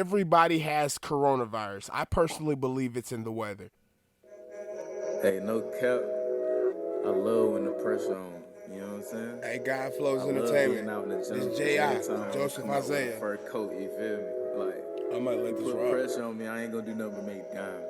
everybody has coronavirus. I personally believe it's in the weather. Hey, no cap. I love when the pressure on. You know what I'm saying? Hey, God I Flows love Entertainment. being out in the This jungle. J.I. Every time I Joseph come out with a Isaiah. fur coat, you feel me? Like, I might you let this put rock. pressure on me, I ain't gonna do nothing but make diamonds.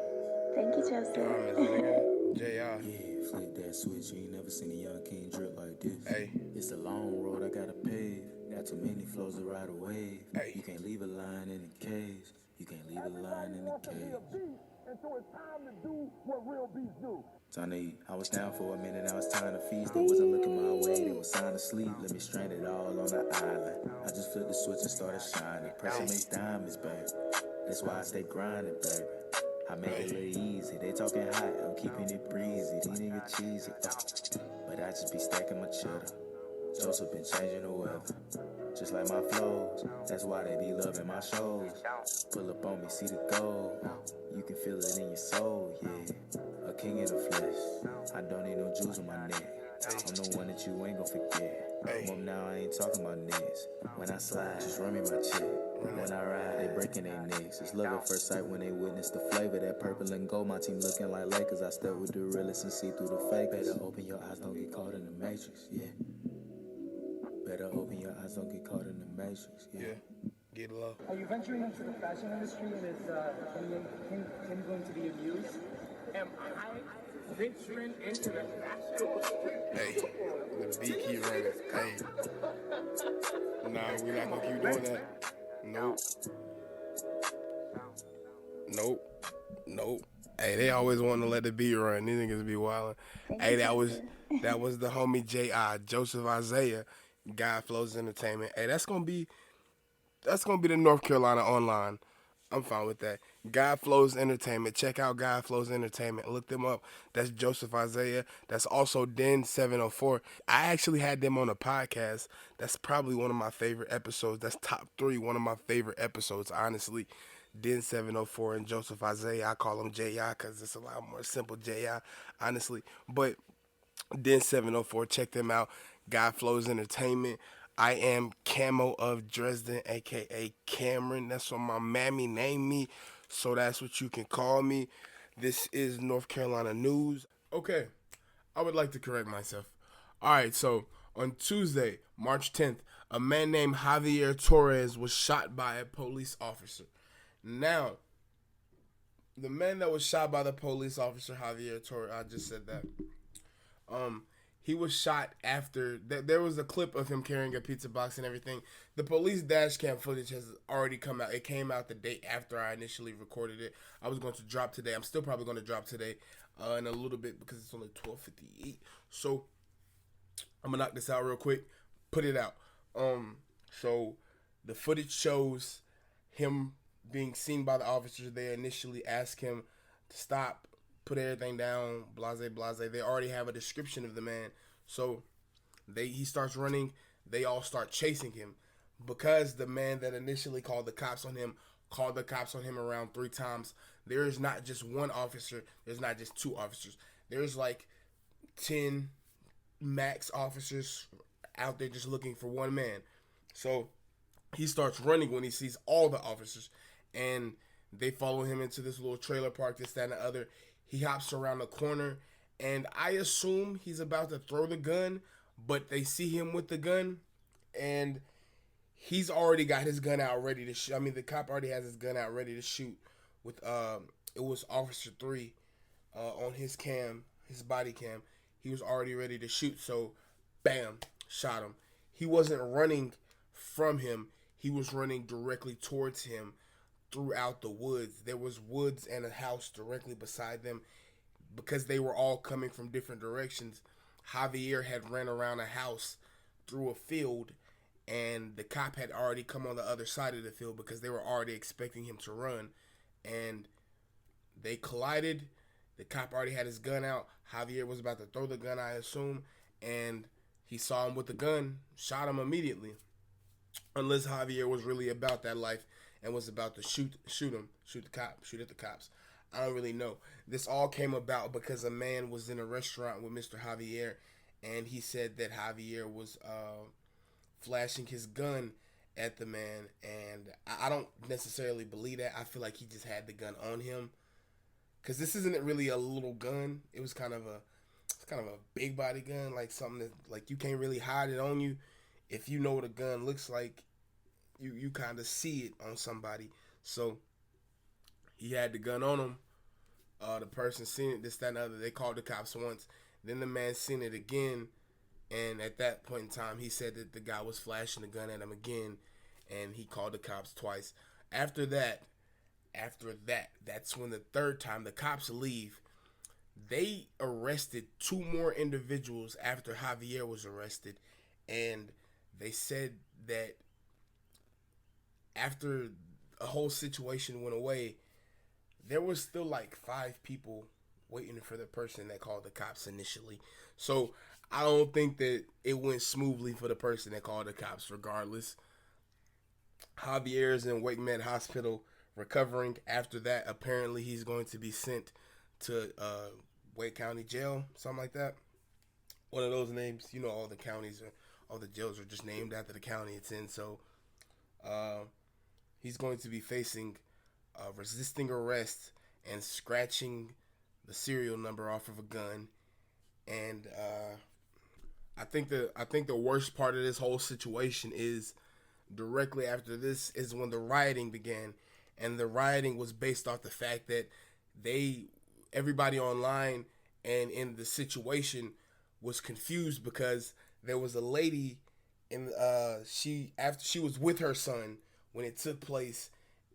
Thank you, Joseph. Diamonds, nigga. J.I. Yeah, flip that switch. You ain't never seen a young king drip like this. Hey. It's a long road I gotta pave. Got too many flows to ride a wave. Hey. You can't leave a line in the cage. You can't leave a line in the cage. And so it's time to do what real beats do. Time to eat. I was down for a minute, now it's time to feast. They wasn't looking my way, they was sound asleep. Let me stranded all on the island. I just flipped the switch and started shining. Pressure makes diamonds, baby. That's why I stay grinding, baby. I make it look easy. They talking hot, I'm keeping it breezy. These niggas cheesy, but I just be stacking my cheddar. Joseph been changing the weather, just like my flows. That's why they be loving my shows. Pull up on me, see the gold. You can feel it in your soul, yeah. A king in the flesh. I don't need no jewels on my neck. I'm the one that you ain't gon' forget. Mom, now I ain't talking about niggas. When I slide, just run me my check. When I ride, they breaking their necks. It's love at first sight when they witness the flavor. That purple and gold, my team looking like Lakers. I step with the realest and see through the fake. Better open your eyes, don't get caught in the matrix, yeah. Better open your eyes, don't get caught in the matrix, yeah. Get low. Are you venturing into the fashion industry and is Kim going to be amused? Am I venturing into the fashion? Hey, the beat keep running. Hey. Nah, we're not gonna keep doing that. Nope. Hey, they always want to let the beat run. These niggas be wildin'. Hey, that was the homie J.I. Joseph Isaiah, God Flows Entertainment. Hey, that's gonna be the North Carolina online. I'm fine with that. God Flows Entertainment. Check out God Flows Entertainment. Look them up. That's Joseph Isaiah. That's also Den 704. I actually had them on a podcast. That's probably one of my favorite episodes. That's top 3, one of my favorite episodes, honestly. Den 704 and Joseph Isaiah. I call him J.I. because it's a lot more simple J.I., honestly. But Den 704, check them out. God Flows Entertainment. I am Camo of Dresden, aka Cameron. That's what my mammy named me, so that's what you can call me. This is North Carolina news. Okay, I would like to correct myself. All right, so on Tuesday, March 10th, a man named Javier Torres was shot by a police officer. Now, the man that was shot by the police officer, Javier Torres, I just said that. He was shot after there was a clip of him carrying a pizza box and everything. The police dash cam footage has already come out. It came out the day after I initially recorded it. I was going to drop today. I'm still probably going to drop today in a little bit because it's only 12:58. So I'm gonna knock this out real quick. Put it out. So the footage shows him being seen by the officers. They initially ask him to stop, put everything down, blase, blase. They already have a description of the man. So he starts running. They all start chasing him because the man that initially called the cops on him around 3 times. There is not just one officer. There's not just 2 officers. There's like 10 max officers out there just looking for one man. So he starts running when he sees all the officers, and they follow him into this little trailer park, this, that, and the other. He hops around the corner, and I assume he's about to throw the gun, but they see him with the gun, and he's already got his gun out ready to shoot. I mean, the cop already has his gun out ready to shoot with, it was Officer 3 on his cam, his body cam. He was already ready to shoot, so bam, shot him. He wasn't running from him. He was running directly towards him throughout the woods. There was woods and a house directly beside them because they were all coming from different directions. Javier had ran around a house through a field, and the cop had already come on the other side of the field because they were already expecting him to run, and they collided. The cop already had his gun out. Javier was about to throw the gun, I assume, and he saw him with the gun, shot him immediately. Unless Javier was really about that life and was about to shoot at the cops. I don't really know. This all came about because a man was in a restaurant with Mr. Javier, and he said that Javier was flashing his gun at the man, and I don't necessarily believe that. I feel like he just had the gun on him, because this isn't really a little gun. It was it's kind of a big body gun, like something that like you can't really hide it on you. If you know what a gun looks like, you kind of see it on somebody. So he had the gun on him. The person seen it, this, that, and the other. They called the cops once. Then the man seen it again, and at that point in time, he said that the guy was flashing the gun at him again, and he called the cops twice. After that, that's when the third time the cops leave. They arrested two more individuals after Javier was arrested, and they said that after a whole situation went away, there was still like five people waiting for the person that called the cops initially. So I don't think that it went smoothly for the person that called the cops. Regardless, Javier is in Wake Med Hospital recovering. After that, apparently he's going to be sent to Wake County Jail, something like that. One of those names. You know, all the counties are, all the jails are just named after the county it's in. So he's going to be facing resisting arrest and scratching the serial number off of a gun. And I think the worst part of this whole situation is directly after this is when the rioting began, and the rioting was based off the fact that everybody online and in the situation was confused because there was a lady in after she was with her son when it took place,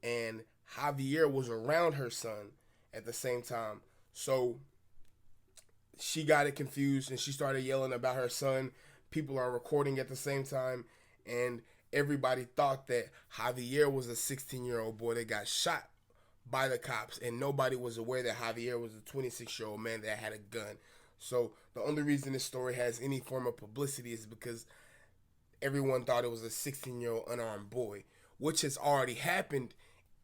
and Javier was around her son at the same time. So she got it confused and she started yelling about her son. People are recording at the same time, and everybody thought that Javier was a 16-year-old boy that got shot by the cops, and nobody was aware that Javier was a 26-year-old man that had a gun. So the only reason this story has any form of publicity is because everyone thought it was a 16-year-old unarmed boy, which has already happened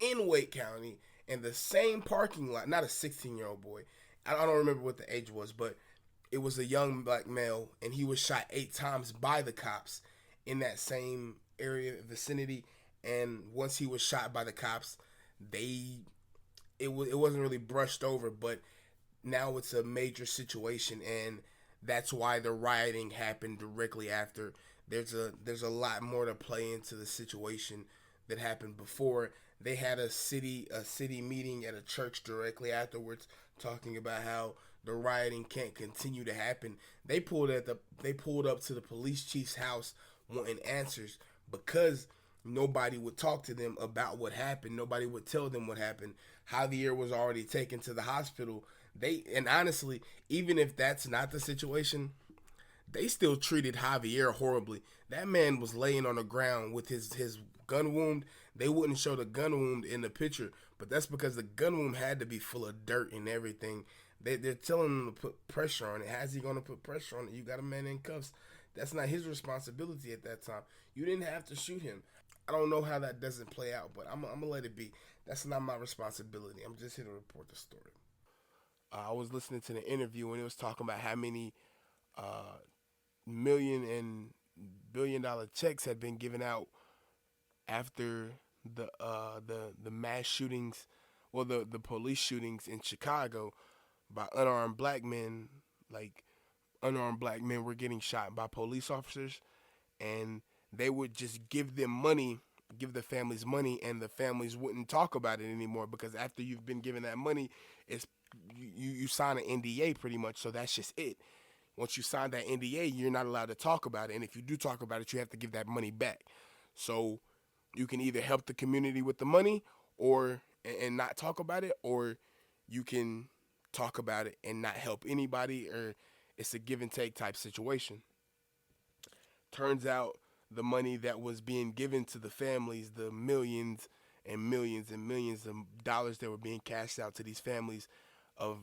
in Wake County in the same parking lot. Not a 16-year-old boy. I don't remember what the age was, but it was a young black male, and he was shot 8 times by the cops in that same area vicinity. And once he was shot by the cops, it wasn't really brushed over, but now it's a major situation, and that's why the rioting happened directly after. There's a lot more to play into the situation that happened before. They had a city meeting at a church directly afterwards, talking about how the rioting can't continue to happen. They pulled up to the police chief's house wanting answers because nobody would talk to them about what happened. Nobody would tell them what happened. Javier was already taken to the hospital. And honestly, even if that's not the situation, they still treated Javier horribly. That man was laying on the ground with his gun wound. They wouldn't show the gun wound in the picture, but that's because the gun wound had to be full of dirt and everything. They're telling him to put pressure on it. How's he going to put pressure on it? You got a man in cuffs. That's not his responsibility at that time. You didn't have to shoot him. I don't know how that doesn't play out, but I'm going to let it be. That's not my responsibility. I'm just here to report the story. I was listening to the interview, and it was talking about how many million and billion-dollar checks had been given out after the mass shootings, well, the police shootings in Chicago by unarmed black men. Like, unarmed black men were getting shot by police officers, and they would just give them money, give the families money, and the families wouldn't talk about it anymore, because after you've been given that money, it's you sign an NDA pretty much, so that's just it. Once you sign that NDA, you're not allowed to talk about it, and if you do talk about it, you have to give that money back. So you can either help the community with the money or and not talk about it, or you can talk about it and not help anybody, or it's a give and take type situation. Turns out the money that was being given to the families, the millions and millions and millions of dollars that were being cashed out to these families of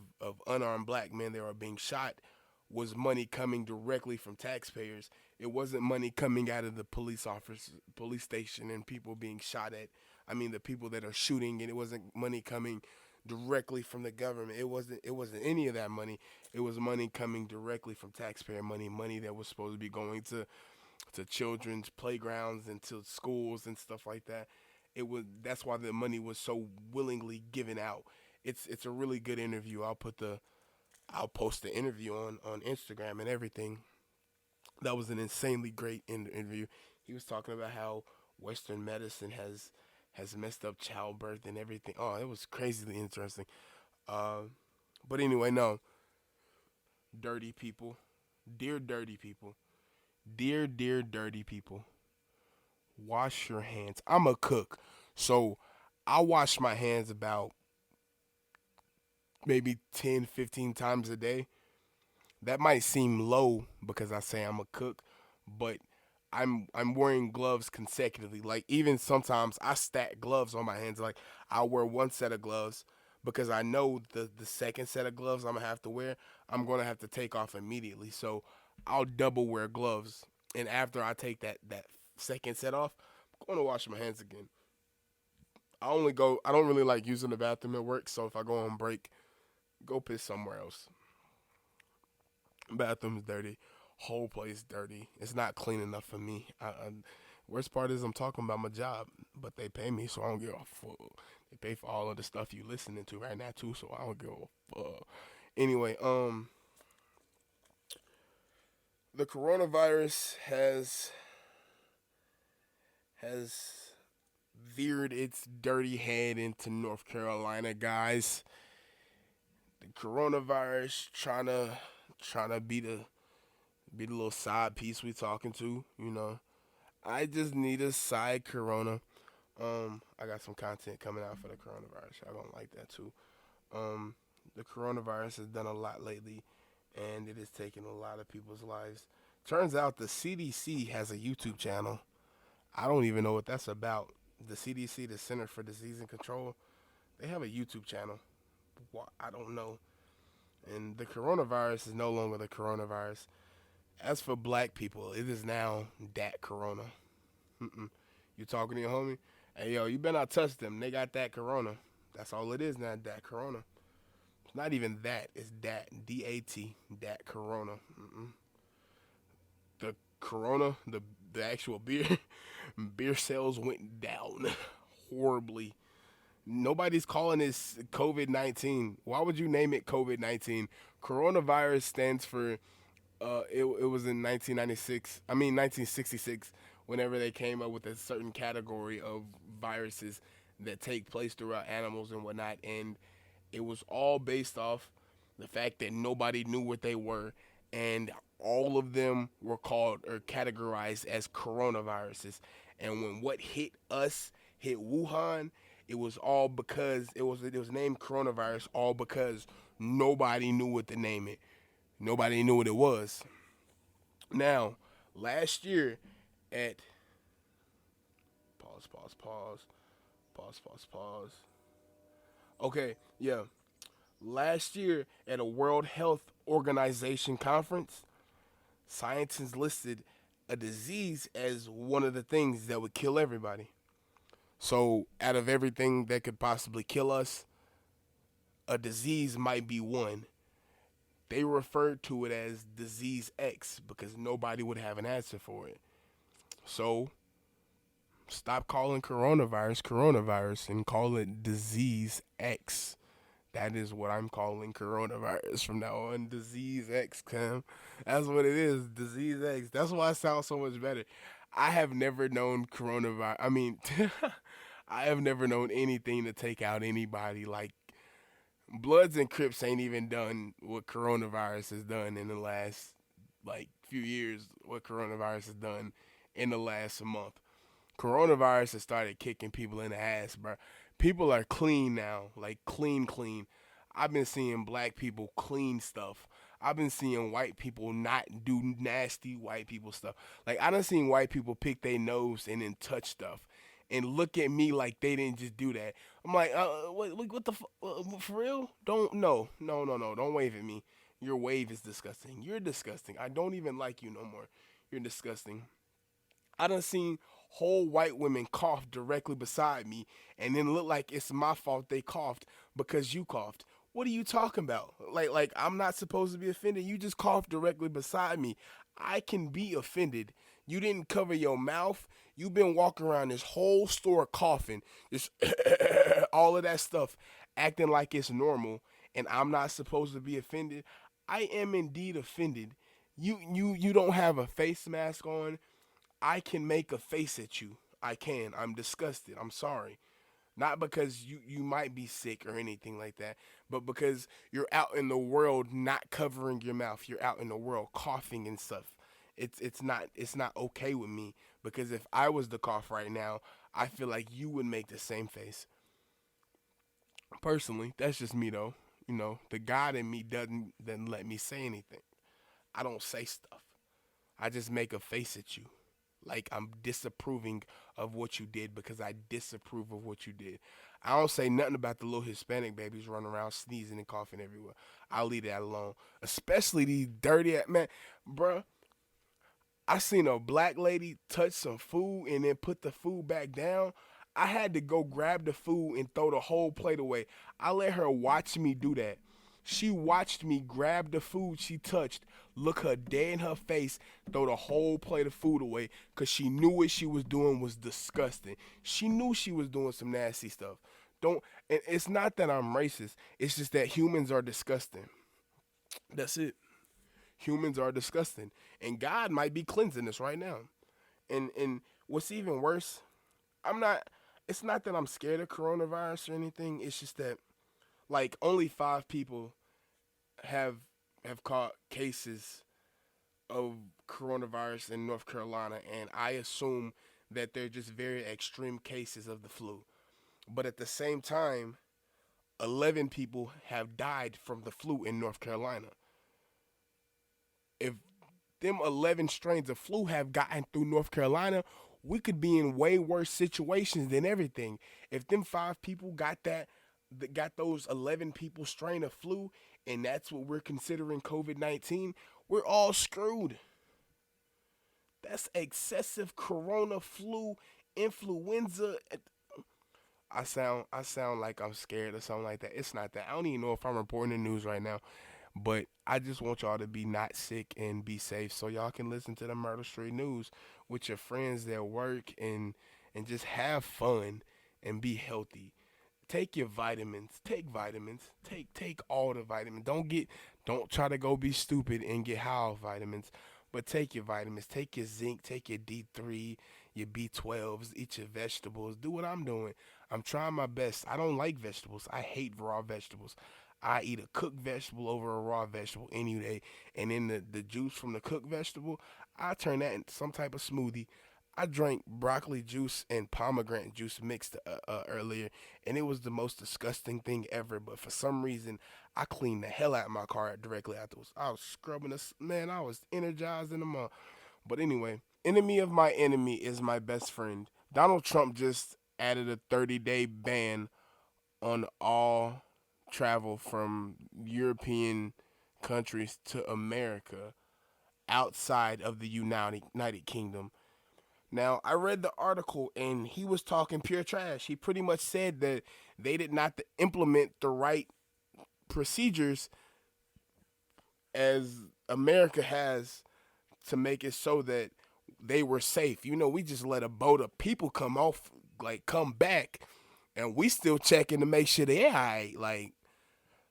unarmed black men that were being shot, was money coming directly from taxpayers. It wasn't money coming out of the police station and people being shot at. I mean, the people that are shooting, and it wasn't money coming directly from the government. It wasn't any of that money. It was money coming directly from taxpayer money, money that was supposed to be going to to children's playgrounds and to schools and stuff like that. That's why the money was so willingly given out. It's a really good interview. I'll post the interview on Instagram and everything. That was an insanely great interview. He was talking about how Western medicine has messed up childbirth and everything. Oh, it was crazily interesting. Uh, but anyway, no, dirty people, dear dirty people, dear dirty people, wash your hands. I'm a cook, so I wash my hands about maybe 10, 15 times a day. That might seem low because I say I'm a cook, but I'm wearing gloves consecutively. Like even sometimes I stack gloves on my hands. Like I'll wear one set of gloves because I know the second set of gloves I'm gonna have to wear, I'm gonna have to take off immediately. So I'll double wear gloves. And after I take that second set off, I'm gonna wash my hands again. I don't really like using the bathroom at work, so if I go on break, go piss somewhere else. Bathroom's dirty. Whole place dirty. It's not clean enough for me. Worst part is I'm talking about my job, but they pay me, so I don't give a fuck. They pay for all of the stuff you listening to right now too, so I don't give a fuck. Anyway, the coronavirus has veered its dirty head into North Carolina, guys. The coronavirus trying to be the little side piece we talking to, you know. I just need a side corona. I got some content coming out for the coronavirus. I don't like that too. The coronavirus has done a lot lately, and it has taken a lot of people's lives. Turns out the CDC has a YouTube channel. I don't even know what that's about. The CDC, the Center for Disease and Control, they have a YouTube channel. I don't know. And the coronavirus is no longer the coronavirus. As for black people, it is now that corona. You talking to your homie? Hey, yo, you better not touch them. They got that corona. That's all it is now, that corona. It's not even that. It's dat. D-A-T. Dat corona. The corona, the actual beer sales went down horribly. Nobody's calling this COVID-19. Why would you name it COVID-19? Coronavirus stands for, it was in 1966, whenever they came up with a certain category of viruses that take place throughout animals and whatnot. And it was all based off the fact that nobody knew what they were. And all of them were called or categorized as coronaviruses. And when what hit us hit Wuhan, it was all because it was named coronavirus all because nobody knew what to name it. Nobody knew what it was. Now, last year at pause. Okay, yeah. Last year at a World Health Organization conference, scientists listed a disease as one of the things that would kill everybody. So, out of everything that could possibly kill us, a disease might be one. They referred to it as disease X because nobody would have an answer for it. So, stop calling coronavirus and call it disease X. That is what I'm calling coronavirus from now on. Disease X, Cam. That's what it is. Disease X. That's why it sounds so much better. I have never known coronavirus. I mean, I have never known anything to take out anybody. Like, Bloods and Crips ain't even done what coronavirus has done in the last, like, few years. What coronavirus has done in the last month. Coronavirus has started kicking people in the ass, bro. People are clean now, like clean. I've been seeing black people clean stuff. I've been seeing white people not do nasty white people stuff. Like, I done seen white people pick their nose and then touch stuff and look at me like they didn't just do that. I'm like, what the for real? No. Don't wave at me. Your wave is disgusting. You're disgusting. I don't even like you no more. You're disgusting. I done seen whole white women cough directly beside me and then look like it's my fault they coughed because you coughed. What are you talking about? Like I'm not supposed to be offended. You just coughed directly beside me. I can be offended. You didn't cover your mouth. You've been walking around this whole store coughing, just all of that stuff, acting like it's normal, and I'm not supposed to be offended. I am indeed offended. You don't have a face mask on. I can make a face at you. I can. I'm disgusted. I'm sorry. Not because you might be sick or anything like that, but because you're out in the world not covering your mouth. You're out in the world coughing and stuff. It's not okay with me because if I was to cough right now, I feel like you would make the same face. Personally, that's just me though. The God in me doesn't let me say anything. I don't say stuff. I just make a face at you. Like I'm disapproving of what you did because I disapprove of what you did. I don't say nothing about the little Hispanic babies running around sneezing and coughing everywhere. I'll leave that alone. Especially these dirty man, bruh. I seen a black lady touch some food and then put the food back down. I had to go grab the food and throw the whole plate away. I let her watch me do that. She watched me grab the food she touched, look her dead in her face, throw the whole plate of food away because she knew what she was doing was disgusting. She knew she was doing some nasty stuff. Don't, and it's not that I'm racist. It's just that humans are disgusting. That's it. Humans are disgusting. And God might be cleansing us right now. And what's even worse, I'm not it's not that I'm scared of coronavirus or anything. It's just that like only 5 people have caught cases of coronavirus in North Carolina, and I assume that they're just very extreme cases of the flu. But at the same time, 11 people have died from the flu in North Carolina. If them 11 strains of flu have gotten through North Carolina, we could be in way worse situations than everything. If them 5 people got those 11 people strain of flu, and that's what we're considering COVID-19, we're all screwed. That's excessive corona flu influenza. I sound like I'm scared or something like that. It's not that. I don't even know if I'm reporting the news right now. But I just want y'all to be not sick and be safe so y'all can listen to the Myrtle Street News with your friends at work and just have fun and be healthy. Take your vitamins. Take vitamins. Take all the vitamins. Don't try to go be stupid and get high off vitamins. But take your vitamins. Take your zinc. Take your D3, your B12s. Eat your vegetables. Do what I'm doing. I'm trying my best. I don't like vegetables. I hate raw vegetables. I eat a cooked vegetable over a raw vegetable any day. And then the juice from the cooked vegetable, I turn that into some type of smoothie. I drank broccoli juice and pomegranate juice mixed earlier, and it was the most disgusting thing ever. But for some reason, I cleaned the hell out of my car directly afterwards. I was scrubbing this, man, I was energized in the mug. But anyway, enemy of my enemy is my best friend. Donald Trump just added a 30-day ban on all travel from European countries to America outside of the United Kingdom. Now, I read the article and he was talking pure trash. He pretty much said that they did not implement the right procedures as America has to make it so that they were safe. We just let a boat of people come back, and we still checking to make sure they're all right.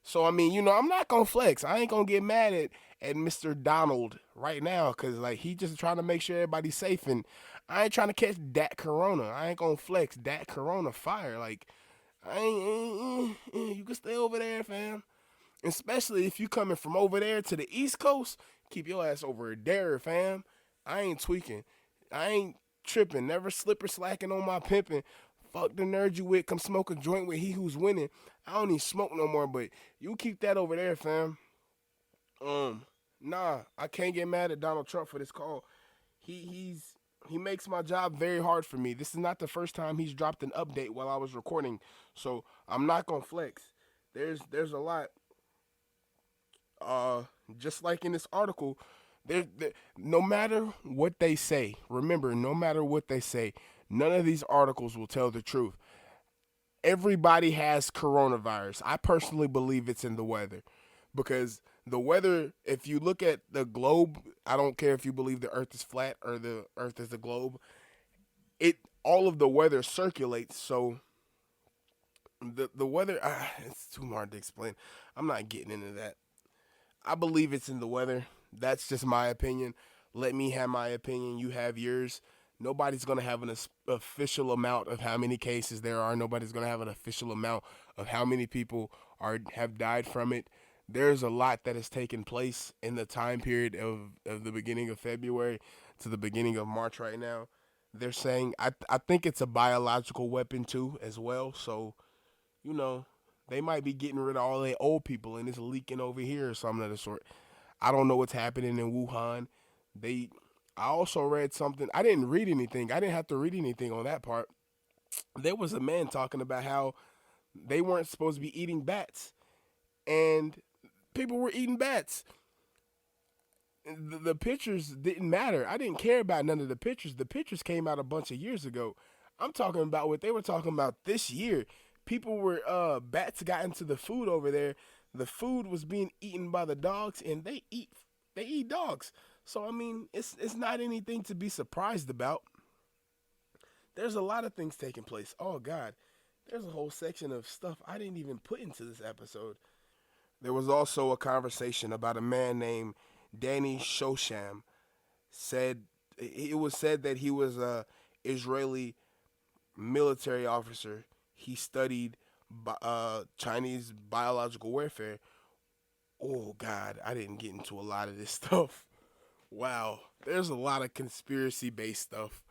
So, I mean, I'm not going to flex. I ain't going to get mad at Mr. Donald right now because, he just trying to make sure everybody's safe. And I ain't trying to catch that corona. I ain't going to flex that corona fire. You can stay over there, fam. Especially if you coming from over there to the East Coast, keep your ass over there, fam. I ain't tweaking. I ain't tripping. Never slipper slacking on my pimping. Fuck the nerd you with. Come smoke a joint with he who's winning. I don't even smoke no more, but you keep that over there, fam. Nah, I can't get mad at Donald Trump for this call. He makes my job very hard for me. This is not the first time he's dropped an update while I was recording, so I'm not gonna flex. There's a lot. Just like in this article, no matter what they say, remember, no matter what they say, none of these articles will tell the truth. Everybody has coronavirus. I personally believe it's in the weather because The weather, if you look at the globe, I don't care if you believe the Earth is flat or the Earth is the globe. It all of the weather circulates. So the weather, it's too hard to explain. I'm not getting into that. I believe it's in the weather. That's just my opinion. Let me have my opinion. You have yours. Nobody's going to have an official amount of how many cases there are. Nobody's going to have an official amount of how many people have died from it. There's a lot that has taken place in the time period of the beginning of February to the beginning of March right now. They're saying, I think it's a biological weapon too, as well. So, you know, they might be getting rid of all the old people and it's leaking over here or something of the sort. I don't know what's happening in Wuhan. They I also read something. I didn't read anything. I didn't have to read anything on that part. There was a man talking about how they weren't supposed to be eating bats and people were eating bats. The pictures didn't matter. I didn't care about none of the pictures. The pictures came out a bunch of years ago. I'm talking about what they were talking about this year. People were bats got into the food over there. The food was being eaten by the dogs, and they eat dogs. So I mean, it's not anything to be surprised about. There's a lot of things taking place. Oh God, there's a whole section of stuff I didn't even put into this episode. There was also a conversation about a man named Danny Shosham. Said it was said that he was a Israeli military officer. He studied Chinese biological warfare. Oh God, I didn't get into a lot of this stuff. Wow, there's a lot of conspiracy based stuff.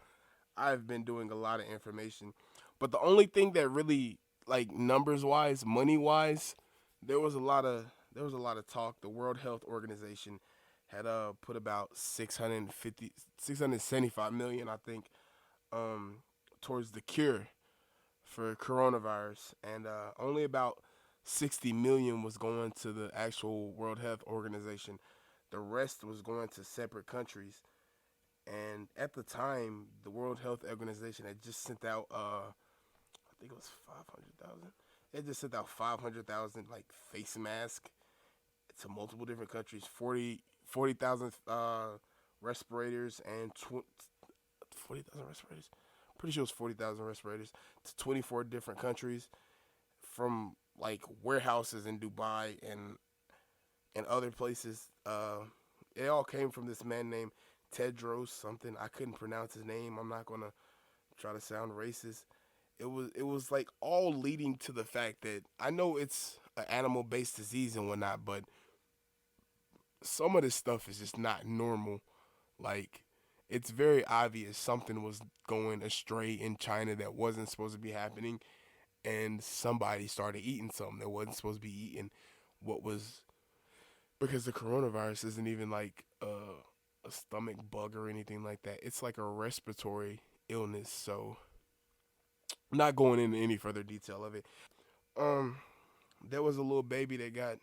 I've been doing a lot of information, but the only thing that really, like, numbers wise, money wise, there was a lot of there was a lot of talk. The World Health Organization had put about 675 million, I think, um towards the cure for coronavirus, and only about 60 million was going to the actual World Health Organization. The rest was going to separate countries. And at the time, the World Health Organization had just sent out, I think it was 500,000. It just sent out 500,000 like face masks to multiple different countries. 40,000 respirators and 40,000 respirators. Pretty sure it was 40,000 respirators to 24 different countries from like warehouses in Dubai and other places. It all came from this man named Tedros something. I couldn't pronounce his name. I'm not gonna try to sound racist. It was like all leading to the fact that I know it's an animal based disease and whatnot, but some of this stuff is just not normal. Like, it's very obvious something was going astray in China that wasn't supposed to be happening, and somebody started eating something that wasn't supposed to be eating. What was Because the coronavirus isn't even like a stomach bug or anything like that. It's like a respiratory illness. So, not going into any further detail of it. Um, there was a little baby that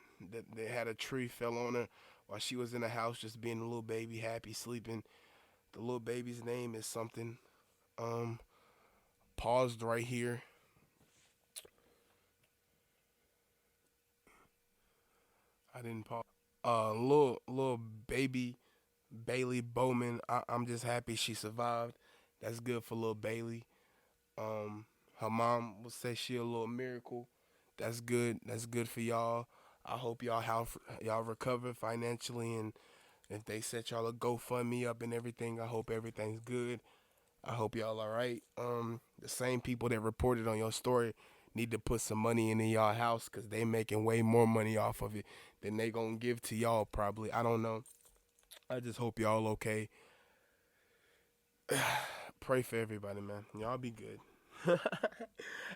had a tree fell on her while she was in the house, just being a little baby, happy, sleeping. The little baby's name is something. Um, Paused right here. I didn't pause. Little baby Bailey Bowman. I'm just happy she survived. That's good for little Bailey. Her mom would say she a little miracle. That's good. That's good for y'all. I hope y'all recover financially, and if they set y'all a GoFundMe up and everything, I hope everything's good. I hope y'all all right. The same people that reported on your story need to put some money into y'all house because they making way more money off of it than they gonna give to y'all probably. I don't know. I just hope y'all okay. Pray for everybody, man. Y'all be good.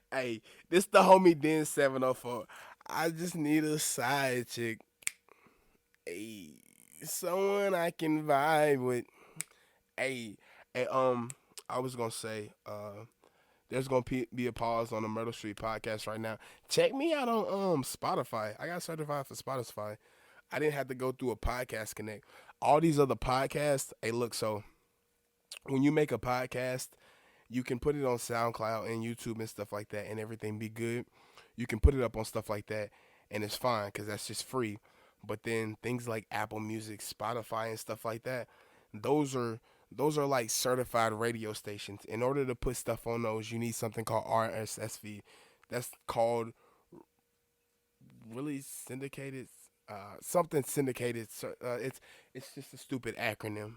Hey, this the homie Den 704. I just need a side chick. Hey, someone I can vibe with. Hey, hey, I was gonna say, there's gonna be a pause on the Myrtle Street podcast right now. Check me out on Spotify. I got certified for Spotify. I didn't have to go through a podcast connect. All these other podcasts, hey, look, so when you make a podcast, you can put it on SoundCloud and YouTube and stuff like that, and everything be good. You can put it up on stuff like that, and it's fine because that's just free. But then things like Apple Music, Spotify, and stuff like that, those are those are like certified radio stations. In order to put stuff on those, you need something called RSS feed. That's called really syndicated, something syndicated. It's just a stupid acronym.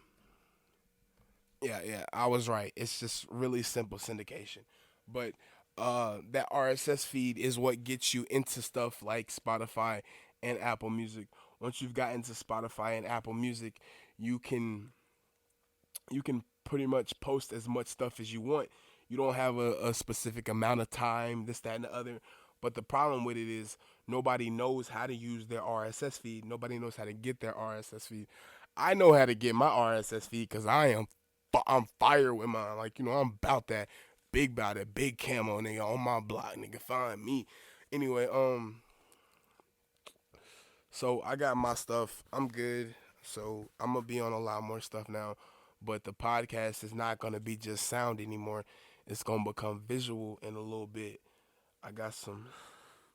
Yeah, yeah, I was right. It's just really simple syndication. But that RSS feed is what gets you into stuff like Spotify and Apple Music. Once you've gotten to Spotify and Apple Music, you can you can pretty much post as much stuff as you want. You don't have a specific amount of time, this, that, and the other. But the problem with it is nobody knows how to use their RSS feed. Nobody knows how to get their RSS feed. I know how to get my RSS feed because I'm fire with mine. Like, I'm about that, big about it, big camo nigga on my block. Nigga, find me. Anyway, so I got my stuff. I'm good. So I'm gonna be on a lot more stuff now. But the podcast is not gonna be just sound anymore. It's gonna become visual in a little bit. I got some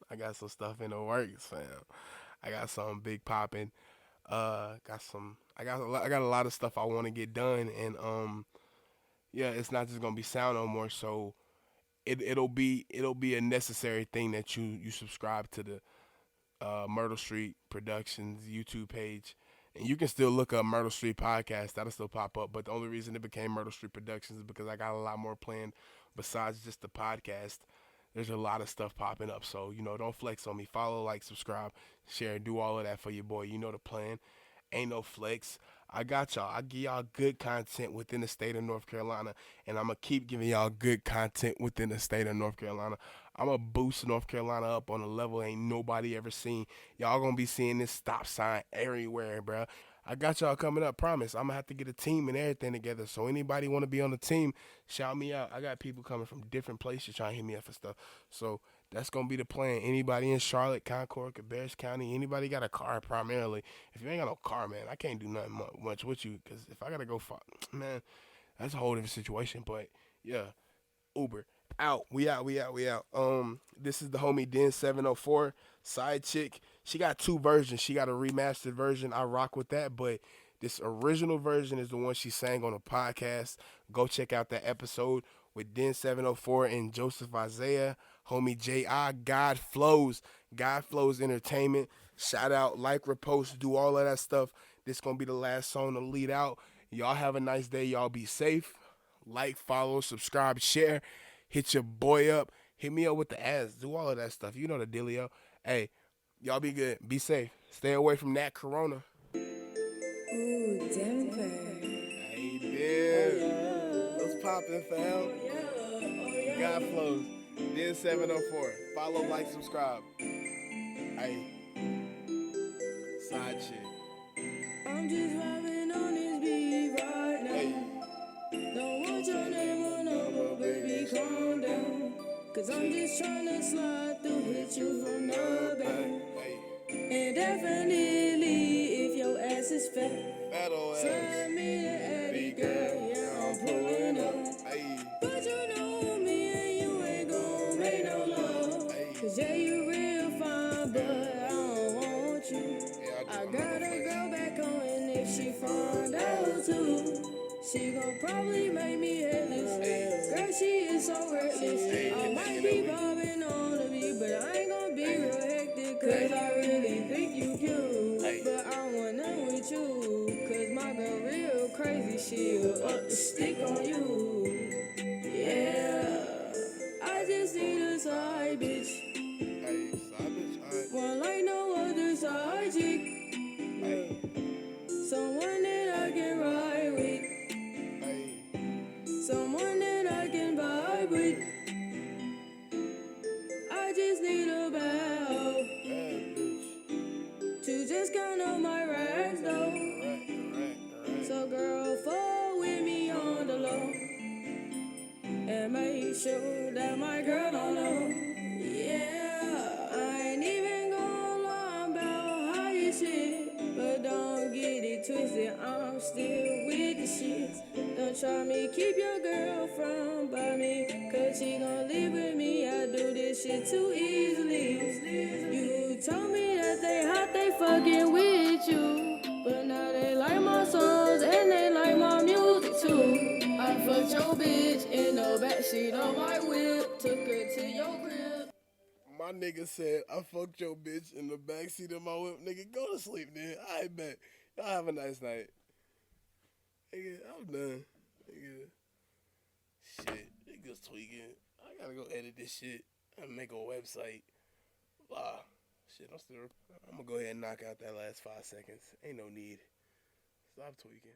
I got some stuff in the works, fam. I got something big popping. Got some I got a lot of stuff I wanna get done, and yeah, it's not just gonna be sound no more, so it'll be a necessary thing that you subscribe to the Myrtle Street Productions YouTube page. And you can still look up Myrtle Street Podcast. That'll still pop up. But the only reason it became Myrtle Street Productions is because I got a lot more planned besides just the podcast. There's a lot of stuff popping up. So, don't flex on me. Follow, like, subscribe, share, do all of that for your boy. You know the plan. Ain't no flex. I got y'all. I give y'all good content within the state of North Carolina, and I'm going to keep giving y'all good content within the state of North Carolina. I'm going to boost North Carolina up on a level ain't nobody ever seen. Y'all going to be seeing this stop sign everywhere, bro. I got y'all coming up, promise. I'm going to have to get a team and everything together. So anybody want to be on the team, shout me out. I got people coming from different places trying to hit me up for stuff. So that's going to be the plan. Anybody in Charlotte, Concord, Cabarrus County, anybody got a car primarily. If you ain't got no car, man, I can't do nothing much with you. Because if I got to go, man, that's a whole different situation. But, yeah, Uber. Out. We out. We out. We out. This is the homie Den 704 side chick. She got two versions. She got a remastered version. I rock with that, but this original version is the one she sang on the podcast. Go check out that episode with Den 704 and Joseph Isaiah. Homie J.I. God Flows. God Flows Entertainment. Shout out, like, repost, do all of that stuff. This gonna be the last song to lead out. Y'all have a nice day. Y'all be safe. Like, follow, subscribe, share. Hit your boy up. Hit me up with the ads. Do all of that stuff. You know the dealio. Hey, y'all be good. Be safe. Stay away from that corona. Ooh, Denver. Hey, Dan. What's poppin', fam? God Flows. Den 704. Follow, like, subscribe. Hey. Side chick. I'm just vibing on this beat right now. Hey. Don't want your name on no, baby, calm down. Cause I'm just trying to slide through, hit you from the back. Hey. And definitely, if your ass is fat, Fat old slide ass. me an addy, girl. Yeah, I'm pulling up. Hey. But you know me and you ain't gon' make no love. Cause yeah, you real fine, but I don't want you. I got a girl back home, and if she find out too, she gon' probably make me headless. Girl, she is so reckless. I might be bobbing on the beat, but I ain't gon' be real hectic. Cause I really think you cute. But I wanna with you. Cause my girl real crazy. She'll up the stick on you. Yeah. I just need a side bitch. Hey, side bitch. Alright. One like no other side chick. Hey. Someone that I can ride with. Hey. Someone that I can vibe with. I just need a bow Bad bitch. to just count up my racks though. Alright. So girl, fall with me on the low and make sure that my girl don't know. Yeah, I ain't even gonna lie about how you shit, but don't get it twisted. I'm still with the shit. Don't try me, keep your girl from by me, cause she gon' leave with me. I do this shit too easily. You told me that they hot, they fucking with backseat on my whip, took her to your crib. My nigga said, I fucked your bitch in the backseat of my whip. Nigga, go to sleep, nigga. I bet. Y'all have a nice night. Nigga, I'm done. Nigga. Shit. Niggas tweaking. I gotta go edit this shit and make a website. Blah. Shit, I'm gonna go ahead and knock out that last 5 seconds. Ain't no need. Stop tweaking.